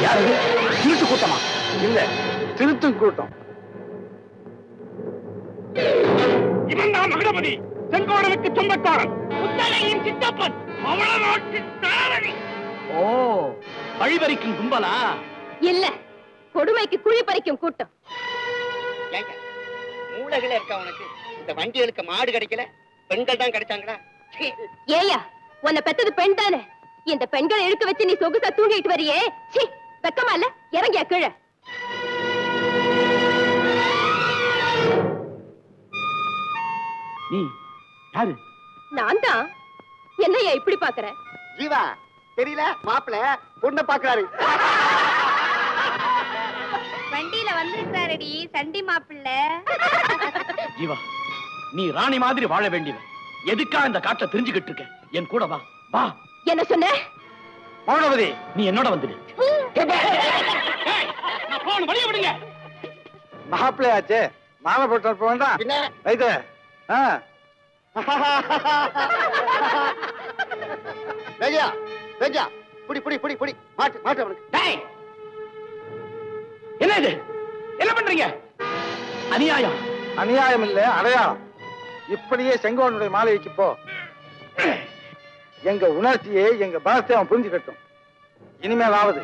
யாரு? திருட்டு கூட்டமா? இல்ல, திருத்தும் கூட்டம். இவன் தான் மகடபதி, செங்கோடனுக்கு சொந்தக்காரன், முத்தலையின் சித்தப்பன், அவள நாட்டு தாரணி. ஓ, பழிபறிக்கும் கும்பலா? இல்ல, கொடுமைக்கு குழி பறிக்கும் கூட்டம். மூளைகள இருக்க உனக்கு. இந்த வண்டிகளுக்கு மாடு கிடைக்கல, பெண்கள் தான் கிடைச்சாங்களா? ஏயா, உன்னை பெத்தது பெண் தானே? இந்த பெண்களை இழுக்க வச்சு நீ சொகுசா தூங்கிட்டு வரியே, வெக்கமா இல்ல? இறங்கியா கீழே. நீ யாரு? நான் தான். என்னையா இப்படி பாக்குற? ஜீவா தெரியல, மாப்பிள பொண்ணை பாக்குறாரு. வண்டியில வந்திருக்காரடி சண்டி மாப்பிள்ள. ஜீவா, நீ ராணி மாதிரி வாழ வேண்டியவன். எதுக்கா இந்த காட்டை தெரிஞ்சுக்கிட்டு இருக்க? என் கூட வா. வா. என்ன சொன்ன? மௌனவதி, நீ என்னோட வந்துடு. வழிய விடுங்க. மாப்பிள்ளையாச்சே, மாலை போட்டு வேண்டாம். ரைட்டு. வேஜா வேஜா, புடி புடி புடி புடி, மாட்டு மாட்டு அவனுக்கு. என்ன இது? என்ன பண்றீங்க? அநியாயம். அநியாயம் இல்ல, அடையாளம். இப்படியே செங்கோனுடைய மாலைக்கு போ. எங்க உணர்ச்சியை, எங்க பலத்தை அவன் புரிஞ்சுக்கட்டும். இனிமேலாவது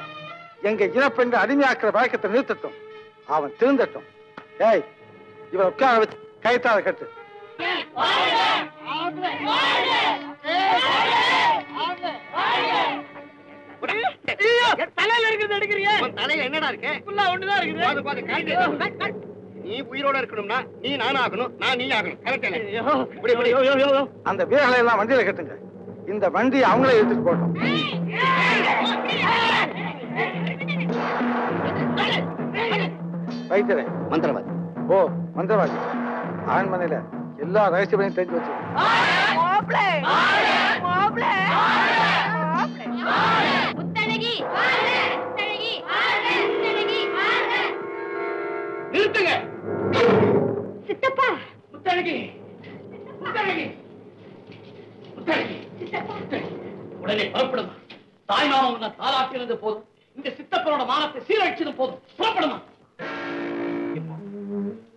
எங்க இனப்பெண்ட அடிமையாக்குற வழக்கத்தை நிறுத்தட்டும். அவன் திருந்தட்டும். ஏய், இவன் உட்கார வச்சு கைத்தால கட்டு. தலையில இருக்கிறது எடுக்கிறியா? தலையில என்னடா இருக்கு? ஒண்ணுதான் இருக்குது. நீ உயிரோட இருக்கணும்னா நீ நானும் ஆகணும், நான் நீ ஆகணும். அந்த வீரர்களை எல்லாம் வண்டியில கட்டுங்க. இந்த வண்டி அவங்களே எடுத்துட்டு போட்டோம். வைத்தியரே, மந்திரவாதி. ஓ மந்திரவாதி. அரண்மனையில எல்லா ரகசியங்களையும் தெரிஞ்சு வச்சு. நிறுத்துங்க. சித்தப்பா. முத்தழகி, முத்தழகி, முத்தழகி, உடனே புறப்படுமா. தாய்மாமா உன்னை தாலாட்டினது போதும், இந்த சித்தப்பனோட மானத்தை சீரழிச்சது போதும். புறப்படுமா.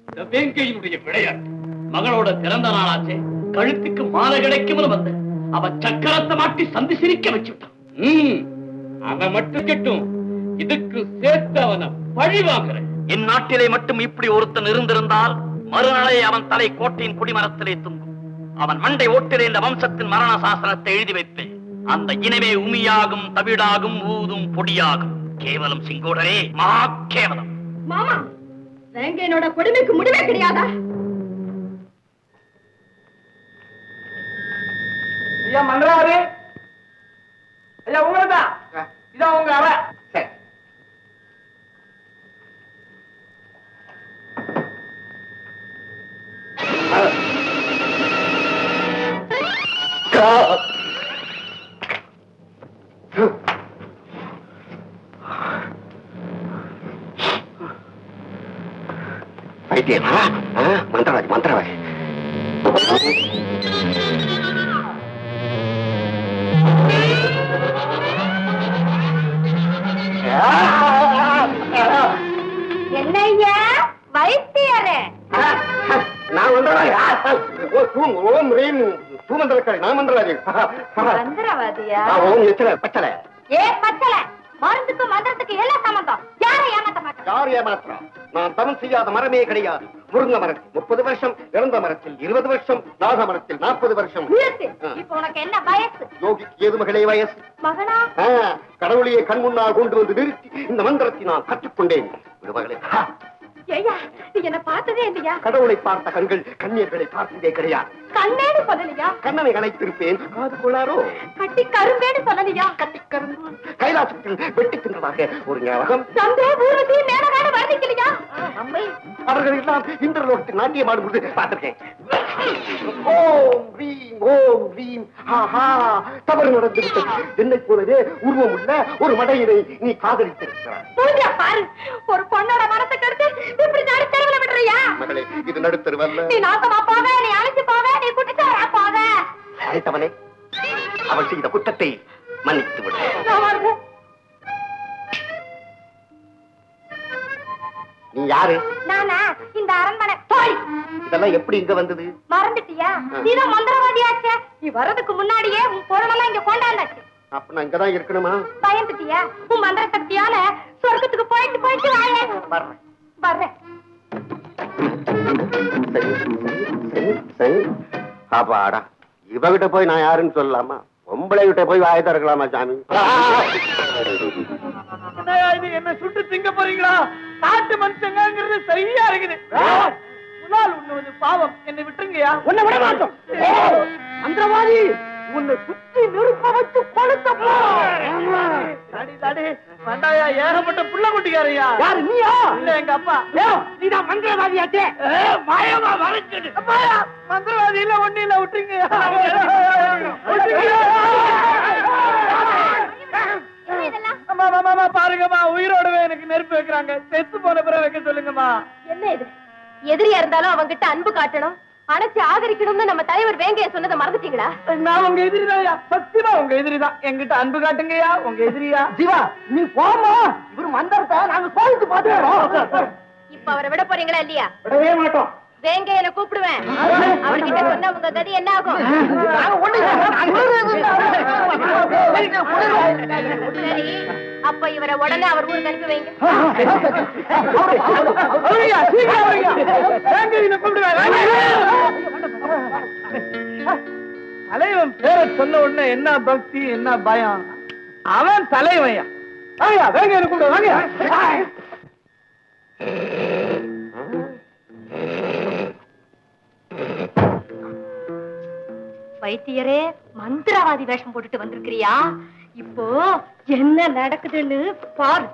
இந்த வேங்கையினுடைய விளையாட்டு. மகளோட பிறந்த நாளாச்சே, கழுத்துக்கு மாலை கிடைக்கும் வந்த அவ சக்கரத்தை மாட்டி சந்தி சிரிக்க வச்சுட்டான். அவன் மட்டும் கெட்டும், இதுக்கு சேர்த்து அவனை பழி வாங்குறேன். என் நாட்டிலே மட்டும் இப்படி ஒருத்தன் இருந்திருந்தால் மறுநாளே அவன் தலை கோட்டையின் குடிமரத்திலே துங்கும். அவன் மண்டை ஓட்டிலே இந்த வம்சத்தின் மரண சாசனத்தை எழுதி வைப்பேன். அந்த இனமே உமியாகும், தவிடாகும், ஊதும் பொடியாகும். கேவலம் சிங்கோடரே, மா கேவலம். மாமா, வேங்கையனோட கொடுமைக்கு முடிவே கிடையாதா? ஐயா மந்திரவாதி, ஐயா உங்களதான். இதான் உங்க அறை. மந்திரவாதி மந்திரவாதி. என்னையா வைத்தியரே? நான் மந்திரவாதியா? பச்சல ஏ பச்சல, மருந்துக்கு மந்திரத்துக்கு என்ன சம்பந்தம்? யாரை ஏமாத்த மாட்டேன். யார் ஏமாத்திரம்? நான் தவம் செய்யாத மரமே கிடையாது. முருங்க மரத்தில் 30 வருஷம், இறந்த மரத்தில் 20 வருஷம், நாக மரத்தில் 40 வருஷம். இப்ப உனக்கு என்ன வயசு? யோகிக்கு ஏது மகளே வயசு? மகனா? கடவுளையே கண் முன்னால் கொண்டு வந்து நிறுத்தி இந்த மந்திரத்தை நான் கற்றுக்கொண்டேன். மகளே, ஏய்யா, நீ என்ன பார்த்ததே இல்லையா? கடவுளை பார்த்த கண்கள் கண்ணீர்களை பார்த்ததே கிடையாது. கண்ணேடு சொல்லலையா? கண்ணனை கலைத்திருப்பேன், காது கொள்ளாரோ. கட்டி கரும்பேடு சொல்லலையா? கட்டி கரும்பு கைலாசத்தில் வெட்டி தின்றதாக ஒரு ஞாபகம். சந்தே ஊர்வசி மேலகாடு வர்ணிக்கலையா? அவர்கள் எல்லாம் இந்திரலோகத்தில் நாட்டியம் ஆடும்போது பார்த்திருக்கேன். ஓம் வீம் ஓம் வீம். ஆஹா, தவறு நடந்திருக்கிறது. என்னை போலவே உருவம் உள்ள ஒரு மடையினை நீ காதலித்திருக்கிறாய். பாரு, ஒரு பொண்ணோட மனத்தை கெடுத்து இப்படி நடுத்தருவில் விடுறியா? மகளே, இது நடுத்தருவல்ல. நீ நாசமா போக, நீ அழைச்சு போக, நீ குட்டிச்சாரா போக. அழைத்தவனே, அவள் செய்த குற்றத்தை மன்னித்து விடு. நீ யாரு? நானா இந்த அரண்மனை தோழி. இதெல்லாம் எப்படி இங்க வந்தது? மறந்துட்டியா? நீதான் மந்திரவாதியாச்சே. நீ வர்றதுக்கு முன்னாடியே உன் பொருளெல்லாம் இங்க கொண்டாந்தாச்சு. அப்ப நான் இங்கதான் இருக்கணுமா? பயந்துட்டியா? உன் மந்திர சக்தியால சொர்க்கத்துக்கு போயிட்டு போயிட்டு வாழ. வர்றேன் வர்றேன். சரி அப்பாடா, இவகிட்ட போய் நான் யாருன்னு சொல்லலாமா? பொம்பளை கிட்ட போய் வாய திறக்கலாமா சாமி? என்ன சுட்டு திங்க போறீங்களா? காட்டு மனுஷங்கிறது சரியா இருக்குது. முன்னால் உண்ணுவது பாவம். என்னை விட்டுருங்கயா. உன்னை விட மாட்டோம். மந்திரவாதி, உன்னை சுத்தி நெருப்ப வச்சு கொளுத்த போ. தடி தடி வந்தாயா, ஏகப்பட்ட புள்ள குட்டிக்காரையா. யாரு, நீயா? இல்ல எங்க அப்பா. நீதான் மந்திரவாதியாச்சே. மாயமா வரைச்சது. மந்திரவாதி இல்ல, ஒண்ணு இல்ல, விட்டுருங்கயா. பாருங்கம்மா, உயிரோடவே எனக்கு நெருப்பு வைக்கிறாங்க. செத்து போன பிறகு வைக்க சொல்லுங்கம்மா. என்ன இது? எதிரியா இருந்தாலும் அவங்கிட்ட அன்பு காட்டணும், அணைச்சு ஆதரிக்கணும்னு நம்ம தலைவர் வேங்கைய சொன்னதை மறந்துட்டீங்களா? நான் உங்க எதிரிதான், சத்தியமா உங்க எதிரிதான். என்கிட்ட அன்பு காட்டுங்கய்யா, உங்க எதிரியா. ஜீவா, நீ போமா. இவரு மந்திரத்தை நாங்க சோதிச்சு பாத்துக்கிறோம். இப்ப அவரை விட போறீங்களா இல்லையா? விடவே மாட்டோம். வேங்கையனை கூப்பிடுவேன். அவர்கிட்ட சொன்னா உங்க கதி என்ன ஆகும்? சரி, அப்ப இவரை உடனே அவர் ஊருக்கு அனுப்பி வைங்க. தலைவன் பேரை சொன்ன உடனே என்ன பக்தி, என்ன பயம். அவன் தலைவன். வேங்க கூப்பிடு, வாங்க. வைத்தியரே, மந்திரவாதி வேஷம் போட்டுட்டு வந்திருக்கிறியா? இப்போ என்ன நடக்குதுன்னு பாரு.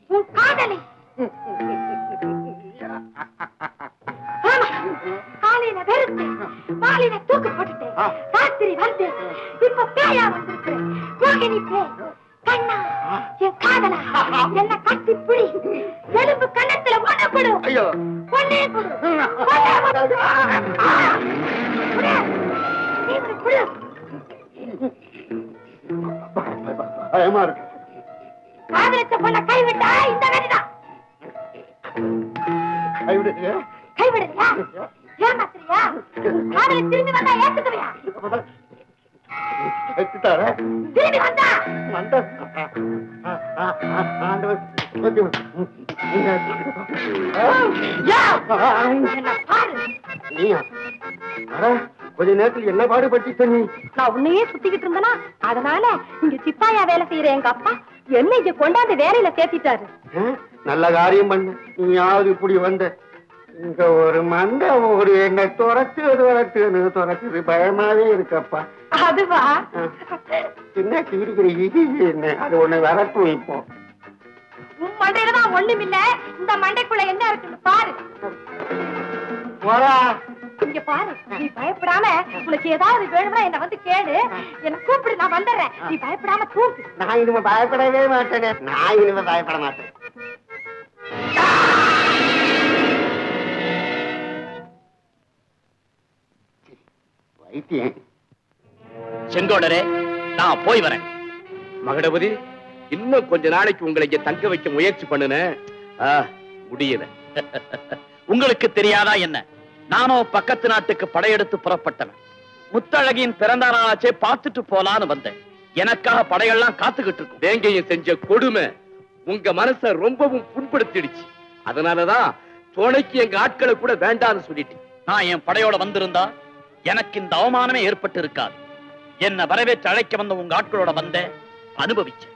உன் காதலி காலையில வெறுத்து மாலையில தூக்கு போட்டுட்டு ராத்திரி வந்து இப்ப பேயா வந்திருக்கு. மோகினி பேய் கண்ணா, என் காதலா, என்ன கட்டி பிடி, எலும்பு கண்ணத்துல ஒண்ணு கொடு. ஐயோ, ஒண்ணே கொடு. பயமா இருக்கு. காதலிச்ச பொண்ண கைவிட்டா இந்த வேலைதான். கைவிடுங்க. கைவிடுறியா? ஏமாத்துறியா? காதலி திரும்பி வந்தா ஏத்துக்குவியா? எடுத்துட்டாரா? திரும்பி வந்தா என்ன பாரு. கொஞ்ச நேரத்தில் என்ன பாடுபட்டு சொன்னி? நான் உன்னையே சுத்திக்கிட்டு இருந்தனா, அதனால இங்க சிப்பாயா வேலை செய்யற எங்க அப்பா என்ன இங்க கொண்டாந்து வேலையில சேர்த்திட்டாரு. நல்ல காரியம் பண்ண. நீயாவது இப்படி வந்த. இங்க ஒரு மண்ட ஒரு என்ன துரத்துது பயமாவே இருக்கப்பா. அதுவா? என்ன சிரிக்கிற என்ன? அது ஒண்ணு வரட்டு வைப்போம். உன் மண்டையில தான் ஒண்ணுமில்ல, இந்த மண்டைக்குள்ள என்ன இருக்குன்னு பாரு. போடா. இங்க பாரு, நீ பயப்படாம உனக்கு ஏதாவது வேணும்னா என்ன வந்து கேளு, என்ன கூப்பிடு, நான் வந்துடுறேன். நீ பயப்படாம தூக்கு. நான் இனிமே பயப்படவே மாட்டேனே. நான் இனிமே பயப்பட மாட்டேன். வைத்தியன் செங்கோடரே, நான் போய் வரேன். மகடபதி, இன்னும் கொஞ்ச நாளைக்கு உங்களை இங்க தங்க வைக்க முயற்சி பண்ணுனேன், முடியல. உங்களுக்கு தெரியாதா என்ன? நானோ பக்கத்து நாட்டுக்கு படையெடுத்து புறப்பட்டவன். முத்தழகியின் பிறந்த நாளாச்சே பார்த்துட்டு போலான்னு வந்தேன். எனக்காக படையெல்லாம் காத்துக்கிட்டு இருக்கும். வேங்கையும் செஞ்ச கொடுமை உங்க மனச ரொம்பவும் புண்படுத்திடுச்சு. அதனாலதான் துணைக்கு எங்க ஆட்களை கூட வேண்டான்னு சொல்லிட்டு. நான் என் படையோட வந்திருந்தா எனக்கு இந்த அவமானமே ஏற்பட்டு இருக்காது. என்ன வரவேற்று அழைக்க வந்த உங்க ஆட்களோட வந்தேன், அனுபவிச்சேன்.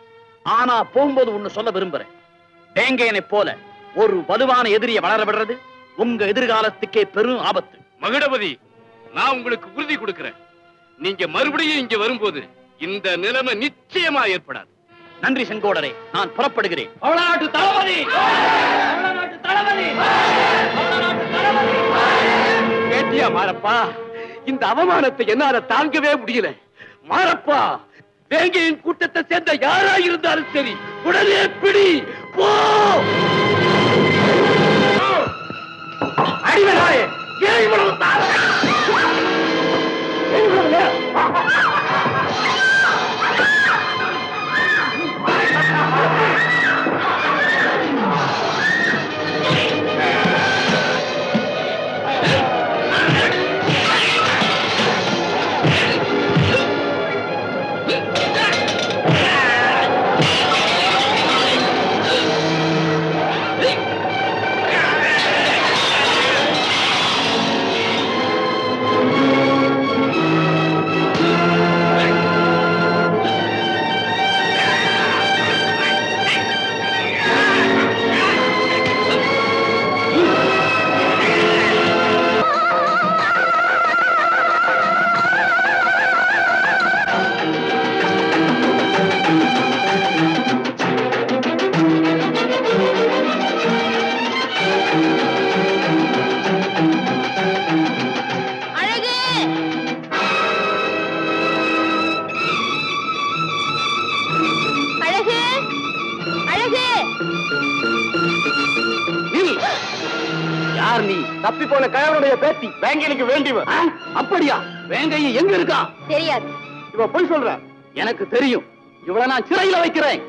ஆனா போகும்போது ஒண்ணு சொல்ல விரும்புறேன். வேங்கையனை போல ஒரு வலுவான எதிரியை வளர விடுறது உங்க எதிர்காலத்துக்கே பெரும் ஆபத்து. மகுடபதி, நான் உங்களுக்கு உறுதி கொடுக்கிறேன். நீங்க மறுபடியும் இங்க வரும்போது இந்த நிலைமை நிச்சயமா ஏற்படாது. நன்றி செங்கோடரே, நான் புறப்படுகிறேன். பவளநாட்டு தளபதி, பவளநாட்டு தளபதி, பவளநாட்டு தளபதி. கேட்டியா மாரப்பா, இந்த அவமானத்தை என்னால தாங்கவே முடியல. மாரப்பா, வேங்கையின் கூட்டத்தை சேர்ந்த யாரா இருந்தாலும் சரி, உடனே பிடி போ. அடிமையாயே, ஏன் இவ்வளவு தாமதம்? ஏன் இவ்வளவு நேரம்? யார் நீ? தப்பி போன கயவனுடைய பேத்தி, வேங்கையனுக்கு வேண்டிவ. அப்படியா? வேங்கைய எங்க இருக்கா? தெரியாது. இவ போய் சொல்ற. எனக்கு தெரியும். இவளை நான் சிறையில வைக்கிறேன்.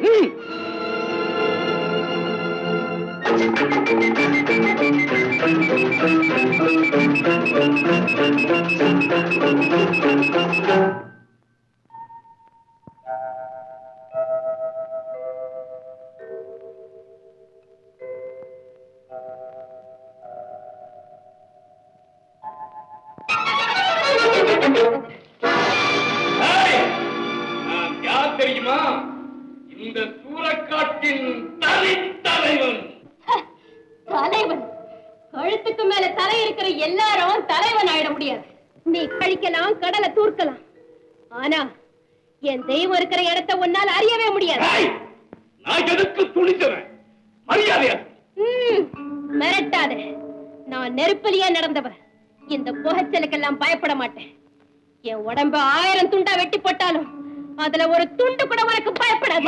யார் தெரியுமா? இந்த சூரக்காட்டின் தலைவன். தலைவன்? கழுத்துக்கு மேல தலை இருக்கிற எல்லாரும் தலைவன் ஆயிட முடியாது. நீ கழிக்கலாம், கடலை தூர்க்கலாம், ஆனா என் தெய்வம் இருக்கிற இடத்தை உன்னால் அறியவே முடியாது. நான் எதுக்கு துணிச்சவன்? மரியாதையா மிரட்டாத. நான் நெருப்பிலேயே நடந்தவன். இந்த புகைச்சலுக்கெல்லாம் பயப்பட மாட்டேன். என் உடம்ப 1000 துண்டா வெட்டி போட்டாலும் அதுல ஒரு துண்டு கூட உனக்கு பயப்படாது.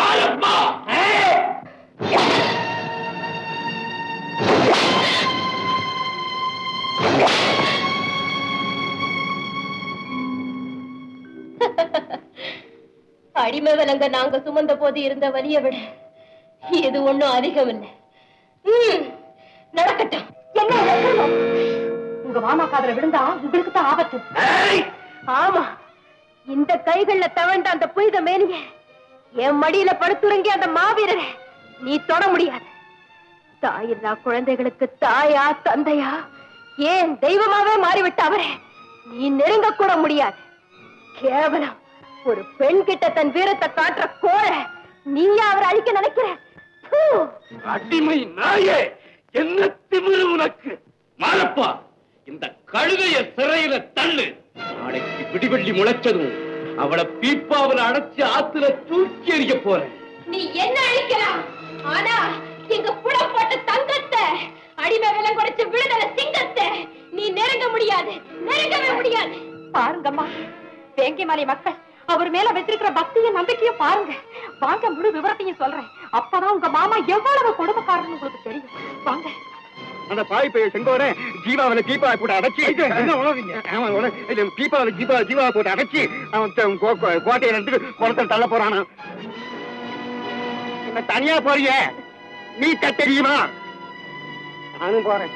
அடிமை விலங்க நாங்க சுமந்த போது இருந்த வலிய விட இது ஒண்ணும் அதிகம் இல்லை. நடக்கட்டும். என்ன உங்க மாமா காதல விழுந்தா உங்களுக்கு தான் ஆபத்து. ஆமா, இந்த கைகள்ல தவழ்ந்த அந்த புனித மேனிய என் மடியில படுத்துறங்கி அந்த மாவீரரை நீ தொட முடியாது. தாயில்லா குழந்தைகளுக்கு தாயா தந்தையா ஏன் தெய்வமாவே மாறிவிட்ட அவரே நீ நெருங்க கூட முடியாது. கேவலம் ஒரு பெண் கிட்ட தன் வீரத்தை காட்டுற கோழ நீயா அவரை அழிக்க நினைக்கிற? அடிமை நாயே, என்ன திமிரு உனக்கு? மாரப்பா, இந்த கழுதைய சிறையில தள்ளு. நாளைக்கு விடிவெள்ளி முளைச்சதும் அவளை பீப்பாவில் அடைச்சு ஆத்துல தூக்கி எறிய போறேன். நீ என்ன அழிக்கலாம், ஆனா எங்க புடப்பட்ட தங்கத்தை, அடிமை விலை குறைச்ச விடுதலை சிங்கத்தை நீ நெருங்க முடியாது, நெருங்கவே முடியாது. பாருங்கம்மா, வேங்கை மலை மக்கள் அவர் மேல வச்சிருக்கிற பக்தியும் நம்பிக்கையும் பாருங்க. வாங்க, முழு விவரத்தையும் சொல்றேன். அப்பதான் உங்க மாமா எவ்வளவு கொடுமைக்காரன்னு உங்களுக்கு தெரியும். வாங்க. அந்த பாய் பைய செங்கோட ஜீவாவில தீபா போட்டு அடைச்சி தீபாவில ஜீவா போட்டு அடைச்சி அவன் கோட்டையில இருந்து குளத்தில் தள்ள போறானா. தனியா போறிய நீ தெரியுமா? நானும் போறேன்.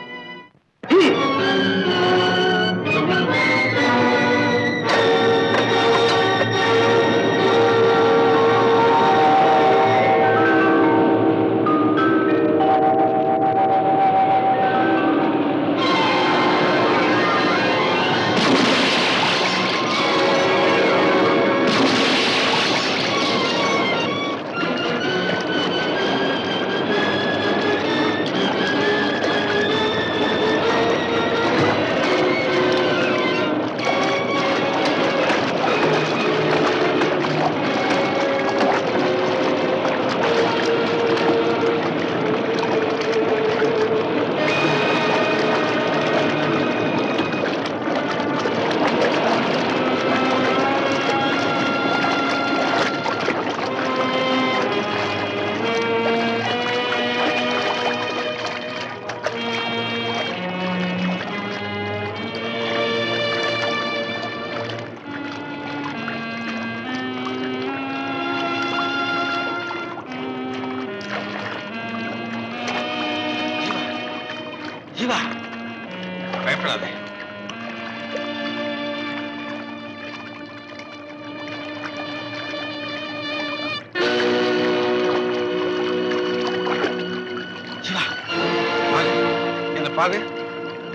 பாரு.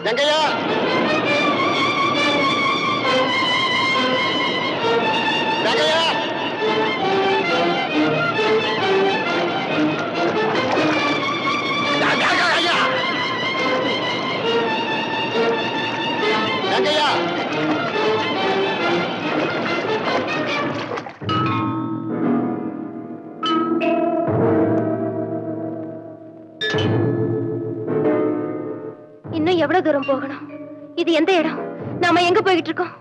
வெங்கையா, வெங்கையா, வெங்கையா, இன்னும் எவ்வளவு தூரம் போகணும்? இது எந்த இடம்? நாம எங்க போய்கிட்டு இருக்கோம்?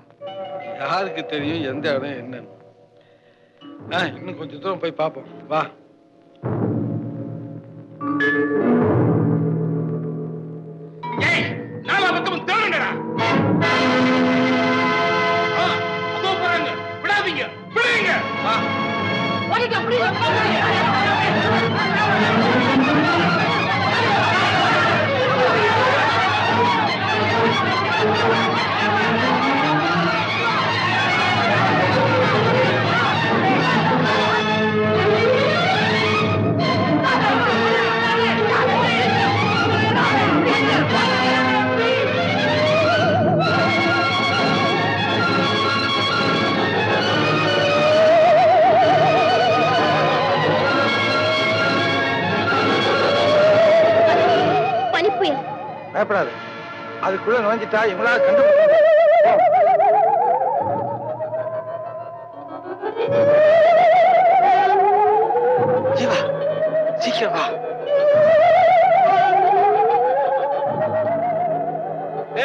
யாருக்கு தெரியும் எந்த இடம் என்னன்னு? இன்னும் கொஞ்சம் தூரம் போய் பார்ப்போம் வா. நாலா பக்கமும் தேடுங்கடா. அதோ போறாங்க, விடாதீங்க, விடுங்க. பனிப்புயல். பயப்படாது, அதுக்குள்ள நுழைஞ்சிட்டா இவங்களால கண்டுபிடிக்க. ஜீவா, சீக்கிரம் வா.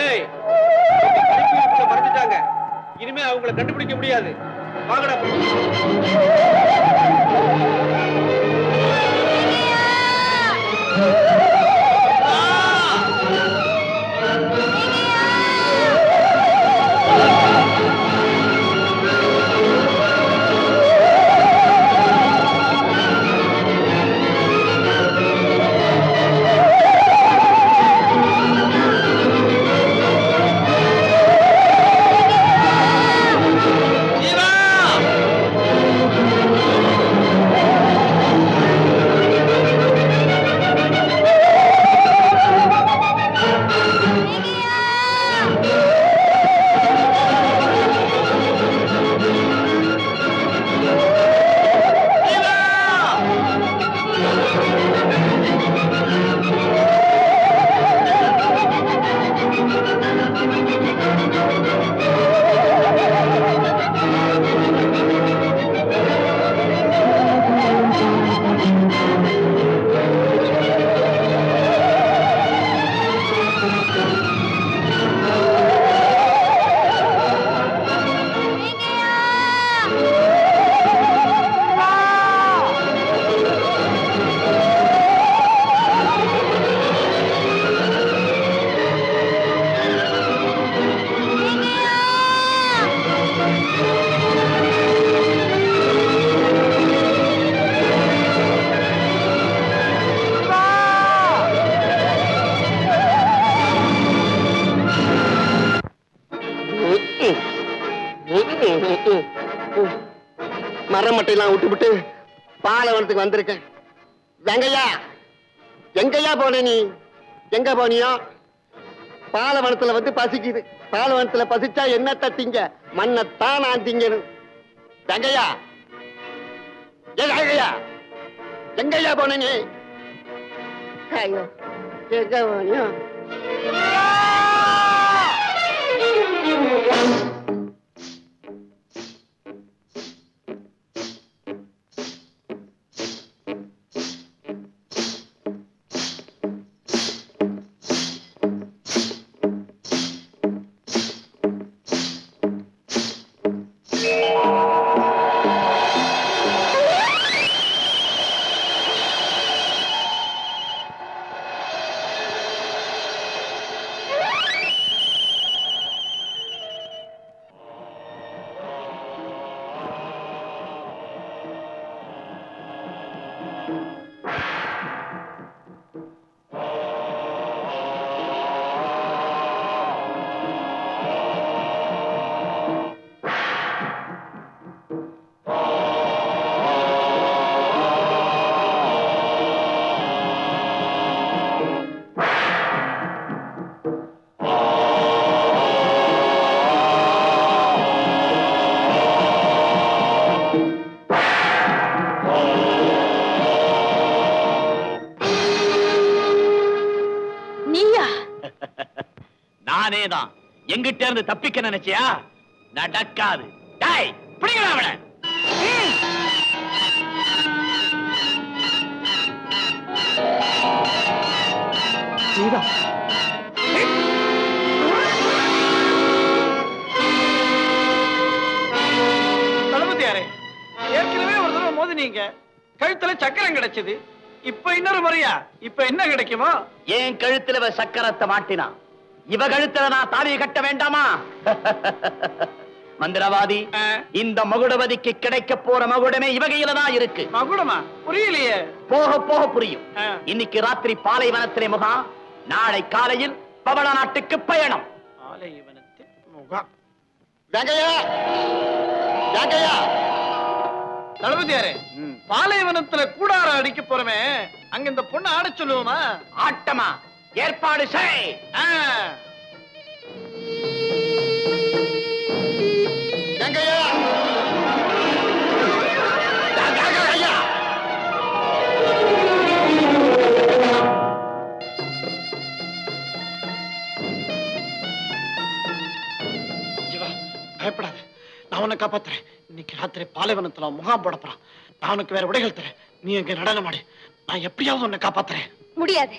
ஏய், மறைஞ்சிட்டாங்க. இனிமே அவங்களை கண்டுபிடிக்க முடியாது. வாங்கடா. மரமட்டையெல்லாம் விட்டுவிட்டு பாலவனத்துக்கு வந்திருக்கேன். வெங்கையா, எங்கய்யா போன நீ? எங்க போனியோ? பாலவனத்துல வந்து பசிக்குது. பாலவனத்துல பசிச்சா என்ன தட்டிங்க? மண்ணத்தான் நான் திங்கணும். வெங்கையா, வெங்கையா, எங்கய்யா போன நீ? ஐயோ, எங்க போனியோ? நானே தான். எங்கிட்ட இருந்து தப்பிக்க நினைச்சியா? நடக்காது. டேய், பிடிங்க அவனை. தளபதியாரே, ஏற்கனவே ஒரு தடவை மோதினீங்க, கழுத்துல சக்கரம் கிடைச்சது. இப்ப இன்னொரு முறையா? இப்ப என்ன கிடைக்குமோ? என் கழுத்துல சக்கரத்தை மாட்டினா இவ கழுத்துல நான் தாலியை கட்ட வேண்டாமா? மந்திரவாதி, இந்த மகுடவதிக்கு கிடைக்க போற மகுடமே இவகையில தான் இருக்கு. மகுடமா? புரியலையே. போக போக புரியும். இன்னைக்கு ராத்திரி பாலைவனத்திலே முகாம், நாளை காலையில் பவள நாட்டுக்கு பயணம். பாலைவனத்தில் முகாம். தளபதியாரே, பாலைவனத்துல கூடாரம் அடிக்க போறமே, அங்க இந்த பொண்ணு ஆட சொல்லுவோமா? ஆட்டமா? ஏற்பாடு செய். பயப்படாத, நான் உன்னை காப்பாத்துறேன். இன்னைக்கு ராத்திரி பாலைவனத்துல முகாம் போட போறான். நான் உனக்கு வேற விடைகள் தரேன். நீ எங்க நடனம் ஆடு. நான் எப்படியாவது உன்னை காப்பாத்துறேன். முடியாது.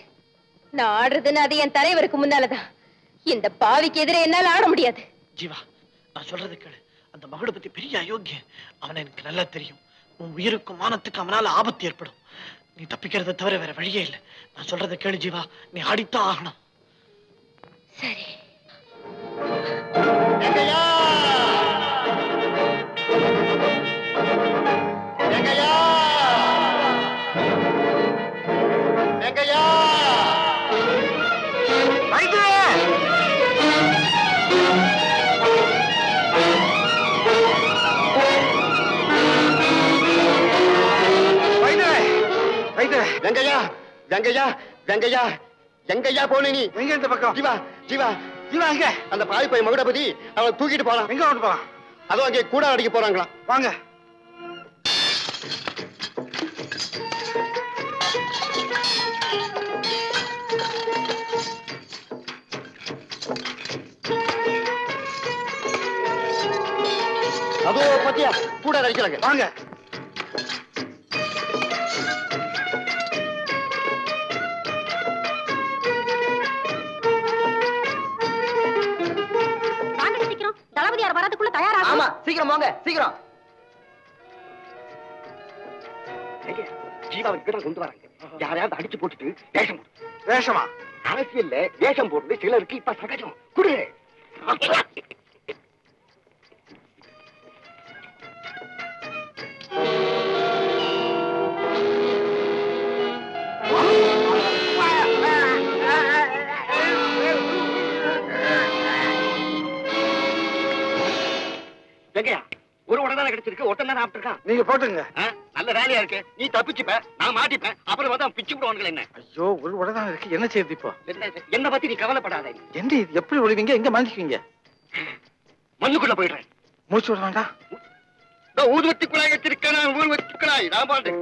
நான் ஆடுறதுன்னு அது என் தலைவருக்கு முன்னாலதான். இந்த பாவிக்கு எதிரே என்னால ஆட முடியாது. ஜீவா, நான் சொல்றது கேளு. அந்த மகளை பத்தி பெரிய அயோக்கியன். அவனை எனக்கு நல்லா தெரியும். உன் உயிருக்கும் மானத்துக்கு அவனால ஆபத்து ஏற்படும். நீ தப்பிக்கிறத தவிர வேற வழியே இல்லை. நான் சொல்றதை கேளு ஜீவா, நீ ஆடித்தான் ஆகணும். சரி. வெங்கையா, வெங்கையா, வெங்கையா, எங்கய்யா போன நீ? எங்க இந்த பக்கம்? ஜீவா, ஜீவா, ஜீவா எங்க? அந்த பாய் பையன் மகுடபதி அவளை தூக்கிட்டு போறான். எங்க கொண்டு போறான்? அதுவும் அங்கே கூட அடிக்க போறாங்களா? வாங்க. அதோ பத்தியா கூட அடிக்கிறாங்க. வாங்க. தளபதியார் வரதுக்குள்ள தயாராக. ஆமா, சீக்கிரம் வாங்க, சீக்கிரம். ஜீவாவை கிட்ட கொண்டு வராங்க. யாரையாவது அடிச்சு போட்டுட்டு வேஷம் போடு. வேஷமா? அரசியல்ல வேஷம் போடுறது சிலருக்கு இப்ப சகஜம். குடு. வெங்கையா, ஒரு உடனே கிடைச்சிருக்கு. ஒருத்தன் தான் சாப்பிட்டுருக்கான். நீங்க போட்டுங்க. நல்ல வேலையா இருக்கு. நீ தப்பிச்சுப்ப, நான் மாட்டிப்பேன். அப்புறம் வந்து அவன் பிச்சு விடுவானுங்களே. என்ன? ஐயோ, ஒரு உடனே இருக்கு. என்ன செய்யுது இப்போ? என்ன பத்தி நீ கவலைப்படாத. என்ன இது? எப்படி ஒளிவீங்க? எங்க மாட்டிக்குவீங்க? மண்ணுக்குள்ள போயிடுறேன். மூச்சு விட வேண்டாம். ஊதுவத்தி குழாய் வச்சிருக்கேன். ஊதுவத்தி குழாய் நான் பாட்டு.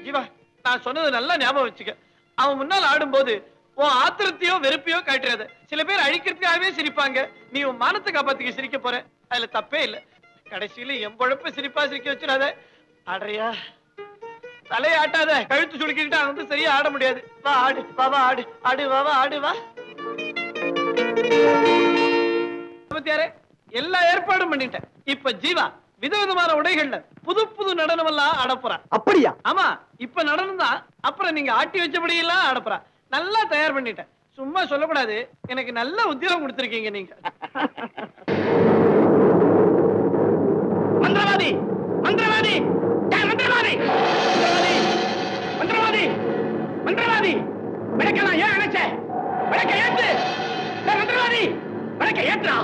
ஜீவா, நான் சொன்னது நல்லா ஞாபகம் வச்சுக்க. அவன் முன்னால் ஆடும்போது உன் ஆத்திரத்தையோ வெறுப்பையோ காட்டுறாத. சில பேர் அழிக்கிறதுக்காகவே சிரிப்பாங்க. நீ உன் மானத்தை காப்பாத்திக்க சிரிக்க போற. அதுல தப்பே இல்ல. கடைசியில என் பொழப்ப சிரிப்பா சிரிக்க வச்சிடாத. ஆடுறியா? தலையை ஆட்டாத. கழுத்து சுடுக்கிட்டு அவன் வந்து சரியா ஆட முடியாது. வா ஆடு, வா வா ஆடு, ஆடு வா வா ஆடு வா. எல்லா ஏற்பாடும் பண்ணிட்டேன். இப்ப ஜீவா விதவிதமான உடைகள்ல புது புது நடனம் எல்லாம் ஆடப்போறான். அப்படியா? ஆமா, இப்ப நடனம் தான். அப்புறம் நீங்க ஆட்டி வச்சபடி எல்லாம் ஆடப்போறா. நல்லா தயார் பண்ணிட்டேன். சும்மா சொல்லக்கூடாது. எனக்கு நல்ல உத்தியோகம் கொடுத்திருக்கீங்க நீங்க. மந்திரவாதி, மந்திரவாதி, மந்திரவாதி, மந்திரவாதி, மந்திரவாதி, விளக்கலாம் ஏன் அணைச்ச? விளக்க ஏற்று. மந்திரவாதி, விளக்க ஏற்றா.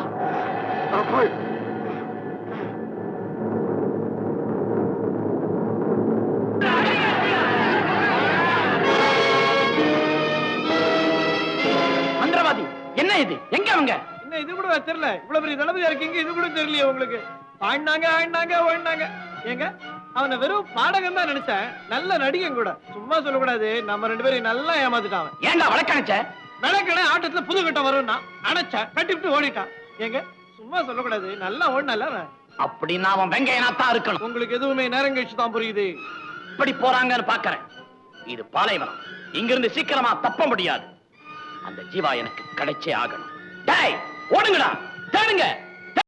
மந்திரவாதி, என்ன இது? எங்க அவங்க? இன்னும் இது கூட தெரியல. இவ்வளவு பெரிய தளபதியா இருக்கீங்க, இது கூட தெரியலையே உங்களுக்கு? ஆடினாங்க ஆடினாங்க ஓடினாங்க. ஏங்க, அவனை வெறும் பாடகம் தான் நினைச்சேன். நல்ல நடிகன் கூட. சும்மா சொல்லக்கூடாது. நம்ம ரெண்டு பேரும் நல்லா ஏமாத்துட்டான். ஏண்டா வழக்கணிச்ச? விளக்கண ஆட்டத்துல புது கட்டம் வரும்னா அணைச்சா கட்டி விட்டு ஓடிட்டான். ஏங்க சும்மா சொல்லக்கூடாது, நல்லா ஓடினால. அப்படின்னா அவன் வெங்கையனாத்தான் இருக்கணும். உங்களுக்கு எதுவுமே நேரம் கழிச்சு தான் புரியுது. இப்படி போறாங்கன்னு பாக்குறேன். இது பாலைவனம், இங்கிருந்து சீக்கிரமா தப்ப முடியாது. அந்த ஜீவா எனக்கு கிடைச்சே ஆகணும். டேய் ஓடுங்கடா, தேடுங்க.